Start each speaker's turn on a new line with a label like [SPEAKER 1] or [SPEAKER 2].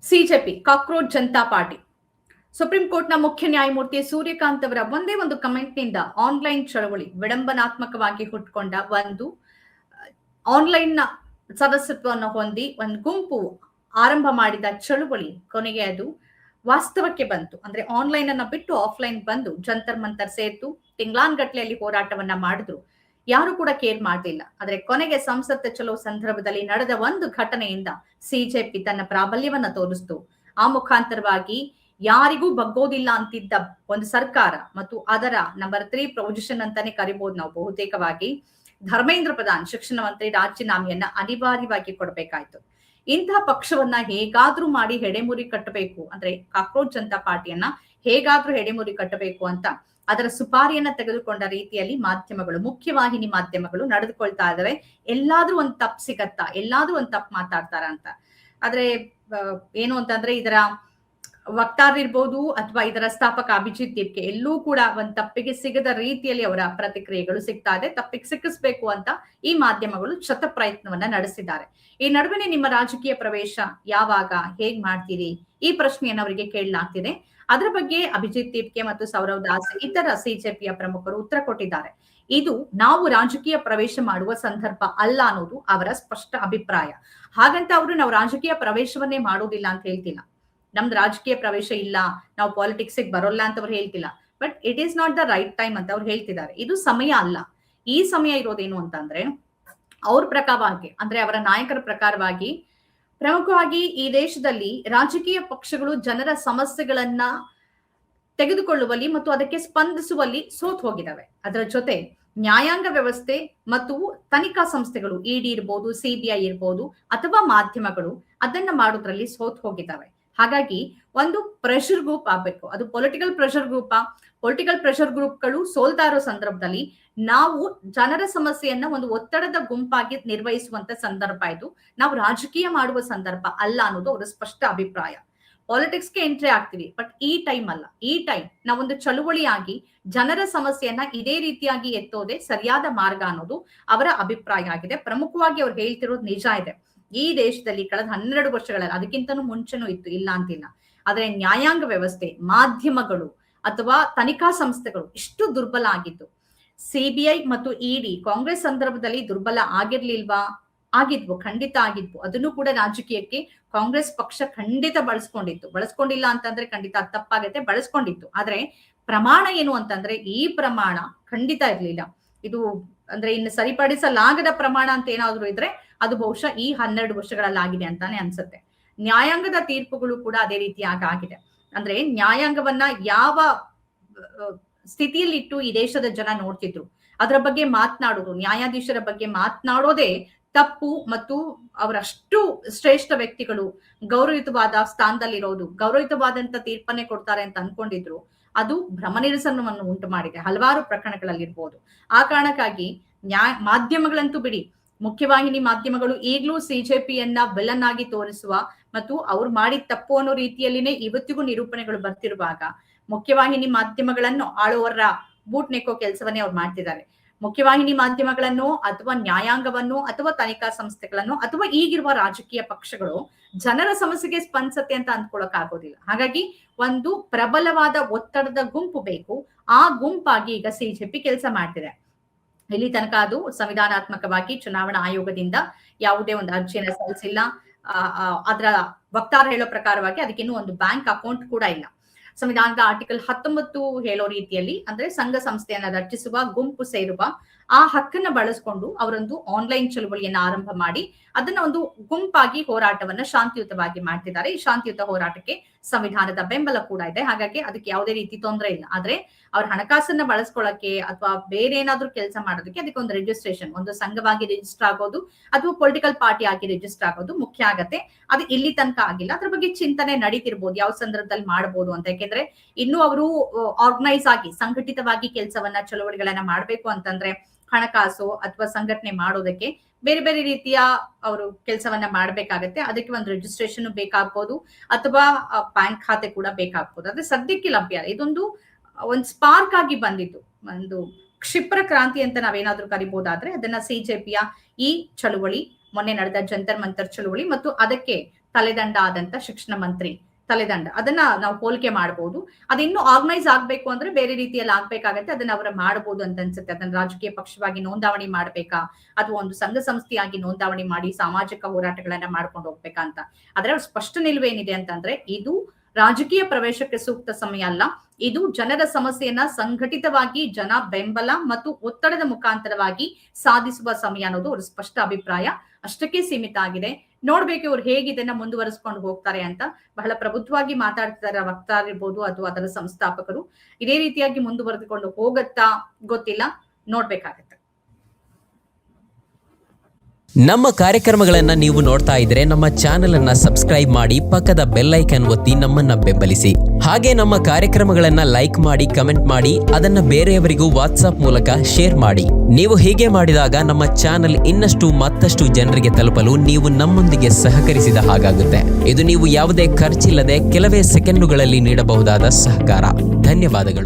[SPEAKER 1] CJP cockroach Janata party supreme ಕೋರ್ಟ್ನ ಮುಖ್ಯ ನ್ಯಾಯಮೂರ್ತಿ ಸೂರ್ಯಕಾಂತ್ ಅವರ ಒಂದೇ ಒಂದು ಕಮೆಂಟ್ನಿಂದ ಆನ್ಲೈನ್ ಚಳವಳಿ ವಿಡಂಬನಾತ್ಮಕವಾಗಿ ಹುಟ್ಟುಕೊಂಡ ಒಂದು ಆನ್ಲೈನ್ನ ಸದಸ್ಯತ್ವವನ್ನು ಹೊಂದಿ ಒಂದು ಗುಂಪು ಆರಂಭ ಮಾಡಿದ ಚಳವಳಿ ಕೊನೆಗೆ ಅದು ವಾಸ್ತವಕ್ಕೆ ಬಂತು. ಅಂದ್ರೆ ಆನ್ಲೈನ್ ಅನ್ನ ಬಿಟ್ಟು ಆಫ್ಲೈನ್ ಬಂದು ಜಂತರ್ ಮಂತರ್ ಸೇರ್ತು ತಿಂಗಳಾನ್ಗಟ್ಲೆಯಲ್ಲಿ ಹೋರಾಟವನ್ನ ಮಾಡಿದ್ರು. ಯಾರು ಕೂಡ ಕೇರ್ ಮಾಡಲಿಲ್ಲ. ಆದ್ರೆ ಕೊನೆಗೆ ಸಂಸತ್ ಚಲೋ ಸಂದರ್ಭದಲ್ಲಿ ನಡೆದ ಒಂದು ಘಟನೆಯಿಂದ ಸಿಜೆಪಿ ತನ್ನ ಪ್ರಾಬಲ್ಯವನ್ನ ತೋರಿಸ್ತು. ಆ ಮುಖಾಂತರವಾಗಿ ಯಾರಿಗೂ ಬಗ್ಗೋದಿಲ್ಲ ಅಂತಿದ್ದ ಒಂದು ಸರ್ಕಾರ ಮತ್ತು ಅದರ ನಂಬರ್ 3 ಪೊಸಿಷನ್ ಅಂತಾನೆ ಕರಿಬಹುದು ನಾವು ಬಹುತೇಕವಾಗಿ, ಧರ್ಮೇಂದ್ರ ಪ್ರಧಾನ್ ಶಿಕ್ಷಣ ಮಂತ್ರಿ ರಾಜೀನಾಮೆಯನ್ನ ಅನಿವಾರ್ಯವಾಗಿ ಕೊಡಬೇಕಾಯ್ತು. ಇಂತಹ ಪಕ್ಷವನ್ನ ಹೇಗಾದ್ರೂ ಮಾಡಿ ಹೆಡೆಮುರಿ ಕಟ್ಟಬೇಕು, ಅಂದ್ರೆ ಕಾಕ್ರೋಚ್ ಜನತಾ ಪಾರ್ಟಿಯನ್ನ ಹೇಗಾದ್ರೂ ಹೆಡೆಮುರಿ ಕಟ್ಟಬೇಕು ಅಂತ ಅದರ ಸುಪಾರಿಯನ್ನ ತೆಗೆದುಕೊಂಡ ರೀತಿಯಲ್ಲಿ ಮಾಧ್ಯಮಗಳು, ಮುಖ್ಯವಾಹಿನಿ ಮಾಧ್ಯಮಗಳು ನಡೆದುಕೊಳ್ತಾ ಇದಾವೆ. ಎಲ್ಲಾದ್ರೂ ಒಂದ್ ತಪ್ಪು ಸಿಗತ್ತಾ, ಎಲ್ಲಾದ್ರೂ ಒಂದ್ ತಪ್ಪು ಮಾತಾಡ್ತಾರ ಅಂತ. ಆದ್ರೆ ಏನು ಅಂತಂದ್ರೆ ಇದರ ವಕ್ತಾರರಿರ್ಬೋದು ಅಥವಾ ಇದರ ಸ್ಥಾಪಕ ಅಭಿಜಿತ್ ದೀಪ್ಗೆ ಎಲ್ಲೂ ಕೂಡ ಒಂದ್ ತಪ್ಪಿಗೆ ಸಿಗದ ರೀತಿಯಲ್ಲಿ ಅವರ ಪ್ರತಿಕ್ರಿಯೆಗಳು ಸಿಗ್ತಾ ಇದೆ. ತಪ್ಪಿಗೆ ಸಿಕ್ಕಿಸ್ಬೇಕು ಅಂತ ಈ ಮಾಧ್ಯಮಗಳು ಶತ ಪ್ರಯತ್ನವನ್ನ ನಡೆಸಿದ್ದಾರೆ. ಈ ನಡುವೆ ನಿಮ್ಮ ರಾಜಕೀಯ ಪ್ರವೇಶ ಯಾವಾಗ, ಹೇಗ್ ಮಾಡ್ತೀರಿ, ಈ ಪ್ರಶ್ನೆಯನ್ನು ಅವರಿಗೆ ಕೇಳಲಾಗ್ತಿದೆ. ಅದರ ಬಗ್ಗೆ ಅಭಿಜಿತ್ ದೀಪ್ಗೆ ಮತ್ತು ಸೌರವ್ ದಾಸ್ ಇತರ ಸಿಜೆಪಿಯ ಪ್ರಮುಖರು ಉತ್ತರ ಕೊಟ್ಟಿದ್ದಾರೆ. ಇದು ನಾವು ರಾಜಕೀಯ ಪ್ರವೇಶ ಮಾಡುವ ಸಂದರ್ಭ ಅಲ್ಲ ಅನ್ನೋದು ಅವರ ಸ್ಪಷ್ಟ ಅಭಿಪ್ರಾಯ. ಹಾಗಂತ ಅವರು ನಾವು ರಾಜಕೀಯ ಪ್ರವೇಶವನ್ನೇ ಮಾಡೋದಿಲ್ಲ ಅಂತ ಹೇಳ್ತಿಲ್ಲ. ನಮ್ದು ರಾಜಕೀಯ ಪ್ರವೇಶ ಇಲ್ಲ, ನಾವು ಪಾಲಿಟಿಕ್ಸ್ ಬರೋಲ್ಲ ಅಂತ ಅವ್ರು ಹೇಳ್ತಿಲ್ಲ. But it is not the right time ಅಂತ ಅವ್ರು ಹೇಳ್ತಿದ್ದಾರೆ. ಇದು ಸಮಯ ಅಲ್ಲ. ಈ ಸಮಯ ಇರೋದೇನು ಅಂತಂದ್ರೆ ಅವ್ರ ಪ್ರಕಾರವಾಗಿ, ಅಂದ್ರೆ ಅವರ ನಾಯಕರ ಪ್ರಕಾರವಾಗಿ ಪ್ರಮುಖವಾಗಿ ಈ ದೇಶದಲ್ಲಿ ರಾಜಕೀಯ ಪಕ್ಷಗಳು ಜನರ ಸಮಸ್ಯೆಗಳನ್ನ ತೆಗೆದುಕೊಳ್ಳುವಲ್ಲಿ ಮತ್ತು ಅದಕ್ಕೆ ಸ್ಪಂದಿಸುವಲ್ಲಿ ಸೋತ್ ಹೋಗಿದ್ದಾವೆ. ಅದರ ಜೊತೆ ನ್ಯಾಯಾಂಗ ವ್ಯವಸ್ಥೆ ಮತ್ತು ತನಿಖಾ ಸಂಸ್ಥೆಗಳು, ಇಡಿ ಇರ್ಬೋದು, ಸಿಬಿಐ ಇರ್ಬೋದು ಅಥವಾ ಮಾಧ್ಯಮಗಳು ಅದನ್ನ ಮಾಡೋದ್ರಲ್ಲಿ ಸೋತ್ ಹೋಗಿದ್ದಾವೆ. ಹಾಗಾಗಿ ಒಂದು ಪ್ರೆಷರ್ ಗ್ರೂಪ್ ಆಗ್ಬೇಕು. ಅದು ಪೊಲಿಟಿಕಲ್ ಪ್ರೆಷರ್ ಗ್ರೂಪ್ಗಳು ಸೋಲ್ತಾ ಇರೋ ಸಂದರ್ಭದಲ್ಲಿ ನಾವು ಜನರ ಸಮಸ್ಯೆಯನ್ನ ಒಂದು ಒತ್ತಡದ ಗುಂಪಾಗಿ ನಿರ್ವಹಿಸುವಂತ ಸಂದರ್ಭ ಇದು. ನಾವು ರಾಜಕೀಯ ಮಾಡುವ ಸಂದರ್ಭ ಅಲ್ಲ ಅನ್ನೋದು ಅವರ ಸ್ಪಷ್ಟ ಅಭಿಪ್ರಾಯ. ಪಾಲಿಟಿಕ್ಸ್ಗೆ ಎಂಟ್ರಿ ಆಗ್ತೀವಿ, ಬಟ್ ಈ ಟೈಮ್ ಅಲ್ಲ. ಈ ಟೈಮ್ ನಾವೊಂದು ಚಳುವಳಿಯಾಗಿ ಜನರ ಸಮಸ್ಯೆಯನ್ನ ಇದೇ ರೀತಿಯಾಗಿ ಎತ್ತೋದೇ ಸರಿಯಾದ ಮಾರ್ಗ ಅನ್ನೋದು ಅವರ ಅಭಿಪ್ರಾಯ ಆಗಿದೆ. ಪ್ರಮುಖವಾಗಿ ಅವ್ರು ಹೇಳ್ತಿರೋದು ನಿಜ ಇದೆ. ಈ ದೇಶದಲ್ಲಿ ಕಳೆದ 12 ವರ್ಷಗಳಲ್ಲಿ, ಅದಕ್ಕಿಂತನೂ ಮುಂಚೆನೂ ಇತ್ತು, ಇಲ್ಲ ಅಂತಿಲ್ಲ, ಆದ್ರೆ ನ್ಯಾಯಾಂಗ ವ್ಯವಸ್ಥೆ, ಮಾಧ್ಯಮಗಳು ಅಥವಾ ತನಿಖಾ ಸಂಸ್ಥೆಗಳು ಇಷ್ಟು ದುರ್ಬಲ ಆಗಿತ್ತು. ಸಿಬಿಐ ಮತ್ತು ಇಡಿ ಕಾಂಗ್ರೆಸ್ ಸಂದರ್ಭದಲ್ಲಿ ದುರ್ಬಲ ಆಗಿರ್ಲಿಲ್ವಾ? ಆಗಿದ್ವು, ಖಂಡಿತ ಆಗಿದ್ವು. ಅದನ್ನು ಕೂಡ ರಾಜಕೀಯಕ್ಕೆ ಕಾಂಗ್ರೆಸ್ ಪಕ್ಷ ಖಂಡಿತ ಬಳಸ್ಕೊಂಡಿಲ್ಲ ಅಂತಂದ್ರೆ ಖಂಡಿತ ತಪ್ಪಾಗತ್ತೆ, ಬಳಸ್ಕೊಂಡಿತ್ತು. ಆದ್ರೆ ಪ್ರಮಾಣ ಏನು ಅಂತಂದ್ರೆ ಈ ಪ್ರಮಾಣ ಖಂಡಿತ ಇರ್ಲಿಲ್ಲ. ಇದು ಅಂದ್ರೆ ಇನ್ನು ಸರಿಪಡಿಸಲಾಗದ ಪ್ರಮಾಣ ಅಂತ ಏನಾದ್ರು ಇದ್ರೆ ಅದು ಬಹುಶಃ ಈ 12 ವರ್ಷಗಳಲ್ಲಿ ಆಗಿದೆ ಅಂತಾನೆ ಅನ್ಸುತ್ತೆ. ನ್ಯಾಯಾಂಗದ ತೀರ್ಪುಗಳು ಕೂಡ ಅದೇ ರೀತಿಯಾಗಿ ಆಗಿದೆ. ಅಂದ್ರೆ ನ್ಯಾಯಾಂಗವನ್ನ ಯಾವ ಸ್ಥಿತಿಯಲ್ಲಿಟ್ಟು ಈ ದೇಶದ ಜನ ನೋಡ್ತಿದ್ರು, ಅದರ ಬಗ್ಗೆ ಮಾತನಾಡೋದು, ನ್ಯಾಯಾಧೀಶರ ಬಗ್ಗೆ ಮಾತನಾಡೋದೇ ತಪ್ಪು. ಮತ್ತು ಅವರಷ್ಟು ಶ್ರೇಷ್ಠ ವ್ಯಕ್ತಿಗಳು ಗೌರವಯುತವಾದ ಸ್ಥಾನದಲ್ಲಿರೋದು, ಗೌರವಯುತವಾದಂತ ತೀರ್ಪನ್ನೇ ಕೊಡ್ತಾರೆ ಅಂತ ಅನ್ಕೊಂಡಿದ್ರು. ಅದು ಭ್ರಮ ನಿರಸನವನ್ನು ಉಂಟು ಮಾಡಿದೆ ಹಲವಾರು ಪ್ರಕರಣಗಳಲ್ಲಿರ್ಬೋದು. ಆ ಕಾರಣಕ್ಕಾಗಿ ಮಾಧ್ಯಮಗಳಂತೂ ಬಿಡಿ, ಮುಖ್ಯವಾಹಿನಿ ಮಾಧ್ಯಮಗಳು ಈಗಲೂ ಸಿಜೆಪಿಯನ್ನ ವಿಲನ್ ಆಗಿ ತೋರಿಸುವ ಮತ್ತು ಅವ್ರು ಮಾಡಿದ ತಪ್ಪು ಅನ್ನೋ ರೀತಿಯಲ್ಲಿನೇ ಇವತ್ತಿಗೂ ನಿರೂಪಣೆಗಳು ಬರ್ತಿರುವಾಗ ಮುಖ್ಯವಾಹಿನಿ ಮಾಧ್ಯಮಗಳನ್ನು ಆಳುವವರ ಬೂಟ್ ನೆಕ್ಕೋ ಕೆಲಸವನ್ನೇ ಅವ್ರು ಮಾಡ್ತಿದ್ದಾರೆ. ಮುಖ್ಯವಾಹಿನಿ ಮಾಧ್ಯಮಗಳನ್ನು ಅಥವಾ ನ್ಯಾಯಾಂಗವನ್ನು ಅಥವಾ ತನಿಖಾ ಸಂಸ್ಥೆಗಳನ್ನು ಅಥವಾ ಈಗಿರುವ ರಾಜಕೀಯ ಪಕ್ಷಗಳು ಜನರ ಸಮಸ್ಯೆಗೆ ಸ್ಪಂದಿಸತ್ತೆ ಅಂತ ಅಂದ್ಕೊಳಕ್ ಆಗೋದಿಲ್ಲ. ಹಾಗಾಗಿ ಒಂದು ಪ್ರಬಲವಾದ ಒತ್ತಡದ ಗುಂಪು ಬೇಕು. ಆ ಗುಂಪಾಗಿ ಈಗ ಸಿಜೆಪಿ ಕೆಲಸ ಮಾಡ್ತಿದೆ. ಇಲ್ಲಿ ತನಕ ಅದು ಸಂವಿಧಾನಾತ್ಮಕವಾಗಿ ಚುನಾವಣಾ ಆಯೋಗದಿಂದ ಯಾವುದೇ ಒಂದು ಅರ್ಜಿಯನ್ನು ಸಲ್ಲಿಸಿಲ್ಲ. ಅದರ ವಕ್ತಾರ ಹೇಳೋ ಪ್ರಕಾರವಾಗಿ ಅದಕ್ಕಿನ್ನೂ ಒಂದು ಬ್ಯಾಂಕ್ ಅಕೌಂಟ್ ಕೂಡ ಇಲ್ಲ. ಸಂವಿಧಾನದ ಆರ್ಟಿಕಲ್ 19 ಹೇಳೋ ರೀತಿಯಲ್ಲಿ ಅಂದ್ರೆ ಸಂಘ ಸಂಸ್ಥೆಯನ್ನ ರಚಿಸುವ, ಗುಂಪು ಸೇರುವ ಆ ಹಕ್ಕನ್ನ ಬಳಸ್ಕೊಂಡು ಅವರೊಂದು ಆನ್ಲೈನ್ ಚಳುವಳಿಯನ್ನ ಆರಂಭ ಮಾಡಿ ಅದನ್ನ ಒಂದು ಗುಂಪಾಗಿ ಹೋರಾಟವನ್ನ ಶಾಂತಿಯುತವಾಗಿ ಮಾಡ್ತಿದ್ದಾರೆ. ಈ ಶಾಂತಿಯುತ ಹೋರಾಟಕ್ಕೆ ಸಂವಿಧಾನದ ಬೆಂಬಲ ಕೂಡ ಇದೆ. ಹಾಗಾಗಿ ಅದಕ್ಕೆ ಯಾವುದೇ ರೀತಿ ತೊಂದರೆ ಇಲ್ಲ. ಆದ್ರೆ ಅವ್ರ ಹಣಕಾಸನ್ನ ಬಳಸ್ಕೊಳ್ಳಕ್ಕೆ ಅಥವಾ ಬೇರೆ ಏನಾದ್ರೂ ಕೆಲಸ ಮಾಡೋದಕ್ಕೆ ಅದಕ್ಕೆ ಒಂದು ರಿಜಿಸ್ಟ್ರೇಷನ್, ಒಂದು ಸಂಘವಾಗಿ ರಿಜಿಸ್ಟರ್ ಆಗೋದು ಅಥವಾ ಪೊಲಿಟಿಕಲ್ ಪಾರ್ಟಿ ಆಗಿ ರಿಜಿಸ್ಟರ್ ಆಗೋದು ಮುಖ್ಯ ಆಗತ್ತೆ. ಅದು ಇಲ್ಲಿ ತನಕ ಆಗಿಲ್ಲ. ಅದ್ರ ಬಗ್ಗೆ ಚಿಂತನೆ ನಡೀತಿರ್ಬೋದು, ಯಾವ ಸಂದರ್ಭದಲ್ಲಿ ಮಾಡಬಹುದು ಅಂತ. ಯಾಕೆಂದ್ರೆ ಇನ್ನು ಅವರು ಆರ್ಗನೈಸ್ ಆಗಿ ಸಂಘಟಿತವಾಗಿ ಕೆಲಸವನ್ನ, ಚಳುವಳಿಗಳನ್ನ ಮಾಡ್ಬೇಕು ಅಂತಂದ್ರೆ ಹಣಕಾಸು ಅಥವಾ ಸಂಘಟನೆ ಮಾಡೋದಕ್ಕೆ ಬೇರೆ ಬೇರೆ ರೀತಿಯ ಅವರು ಕೆಲಸವನ್ನ ಮಾಡ್ಬೇಕಾಗತ್ತೆ. ಅದಕ್ಕೆ ಒಂದು ರಿಜಿಸ್ಟ್ರೇಷನ್ ಬೇಕಾಗ್ಬೋದು ಅಥವಾ ಬ್ಯಾಂಕ್ ಖಾತೆ ಕೂಡ ಬೇಕಾಗ್ಬೋದು. ಆದ್ರೆ ಸದ್ಯಕ್ಕೆ ಲಭ್ಯ. ಇದೊಂದು ಸ್ಪಾರ್ಕ್ ಆಗಿ ಬಂದಿತ್ತು, ಒಂದು ಕ್ಷಿಪ್ರ ಕ್ರಾಂತಿ ಅಂತ ನಾವೇನಾದ್ರೂ ಕರಿಬಹುದಾದ್ರೆ ಅದನ್ನ ಸಿಜೆಪಿಯ ಈ ಚಳುವಳಿ, ಮೊನ್ನೆ ನಡೆದ ಜಂತರ್ ಮಂತರ್ ಚಳುವಳಿ ಮತ್ತು ಅದಕ್ಕೆ ತಲೆದಂಡ ಆದಂತ ಶಿಕ್ಷಣ ಮಂತ್ರಿ ತಲೆದಂಡ, ಅದನ್ನ ನಾವು ಹೋಲಿಕೆ ಮಾಡಬಹುದು. ಅದಿನ್ನೂ ಆರ್ಗನೈಸ್ ಆಗ್ಬೇಕು ಅಂದ್ರೆ ಬೇರೆ ರೀತಿಯಲ್ಲಿ ಆಗ್ಬೇಕಾಗತ್ತೆ, ಅದನ್ನ ಅವರ ಮಾಡಬಹುದು ಅಂತ ಅನ್ಸುತ್ತೆ. ಅದನ್ನ ರಾಜಕೀಯ ಪಕ್ಷವಾಗಿ ನೋಂದಾವಣಿ ಮಾಡ್ಬೇಕಾ ಅಥವಾ ಒಂದು ಸಂಘ ಸಂಸ್ಥೆಯಾಗಿ ನೋಂದಾವಣಿ ಮಾಡಿ ಸಾಮಾಜಿಕ ಹೋರಾಟಗಳನ್ನ ಮಾಡ್ಕೊಂಡು ಹೋಗ್ಬೇಕಾ ಅಂತ. ಆದ್ರೆ ಅವ್ರ ಸ್ಪಷ್ಟ ನಿಲುವೇನಿದೆ ಅಂತಂದ್ರೆ ಇದು ರಾಜಕೀಯ ಪ್ರವೇಶಕ್ಕೆ ಸೂಕ್ತ ಸಮಯ ಅಲ್ಲ, ಇದು ಜನರ ಸಮಸ್ಯೆಯನ್ನ ಸಂಘಟಿತವಾಗಿ ಜನ ಬೆಂಬಲ ಮತ್ತು ಒತ್ತಡದ ಮುಖಾಂತರವಾಗಿ ಸಾಧಿಸುವ ಸಮಯ ಅನ್ನೋದು ಅವ್ರ ಸ್ಪಷ್ಟ ಅಭಿಪ್ರಾಯ. ಅಷ್ಟಕ್ಕೆ ಸೀಮಿತ ಆಗಿದೆ. ನೋಡ್ಬೇಕು ಇವ್ರು ಹೇಗೆ ಇದನ್ನ ಮುಂದುವರಿಸ್ಕೊಂಡು ಹೋಗ್ತಾರೆ ಅಂತ. ಬಹಳ ಪ್ರಬುದ್ಧವಾಗಿ ಮಾತಾಡ್ತಿದ್ದಾರೆ ವಕ್ತಾರಿರ್ಬೋದು ಅಥವಾ ಅದರ ಸಂಸ್ಥಾಪಕರು. ಇದೇ ರೀತಿಯಾಗಿ ಮುಂದುವರೆದುಕೊಂಡು ಹೋಗತ್ತಾ ಗೊತ್ತಿಲ್ಲ, ನೋಡ್ಬೇಕಾಗತ್ತೆ.
[SPEAKER 2] ನಮ್ಮ ಕಾರ್ಯಕ್ರಮಗಳನ್ನ ನೀವು ನೋಡ್ತಾ ಇದ್ರೆ ನಮ್ಮ ಚಾನೆಲ್ ಅನ್ನ ಸಬ್ಸ್ಕ್ರೈಬ್ ಮಾಡಿ, ಪಕ್ಕದ ಬೆಲ್ ಐಕಾನ್ ಒತ್ತಿ ನಮ್ಮನ್ನ ಬೆಂಬಲಿಸಿ. ಹಾಗೆ ನಮ್ಮ ಕಾರ್ಯಕ್ರಮಗಳನ್ನ ಲೈಕ್ ಮಾಡಿ, ಕಮೆಂಟ್ ಮಾಡಿ, ಅದನ್ನ ಬೇರೆಯವರಿಗೂ ವಾಟ್ಸ್ಆಪ್ ಮೂಲಕ ಶೇರ್ ಮಾಡಿ. ನೀವು ಹೀಗೆ ಮಾಡಿದಾಗ ನಮ್ಮ ಚಾನೆಲ್ ಇನ್ನಷ್ಟು ಮತ್ತಷ್ಟು ಜನರಿಗೆ ತಲುಪಲು ನೀವು ನಮ್ಮೊಂದಿಗೆ ಸಹಕರಿಸಿದ ಹಾಗಾಗುತ್ತೆ. ಇದು ನೀವು ಯಾವುದೇ ಖರ್ಚಿಲ್ಲದೆ ಕೆಲವೇ ಸೆಕೆಂಡುಗಳಲ್ಲಿ ನೀಡಬಹುದಾದ ಸಹಕಾರ. ಧನ್ಯವಾದಗಳು.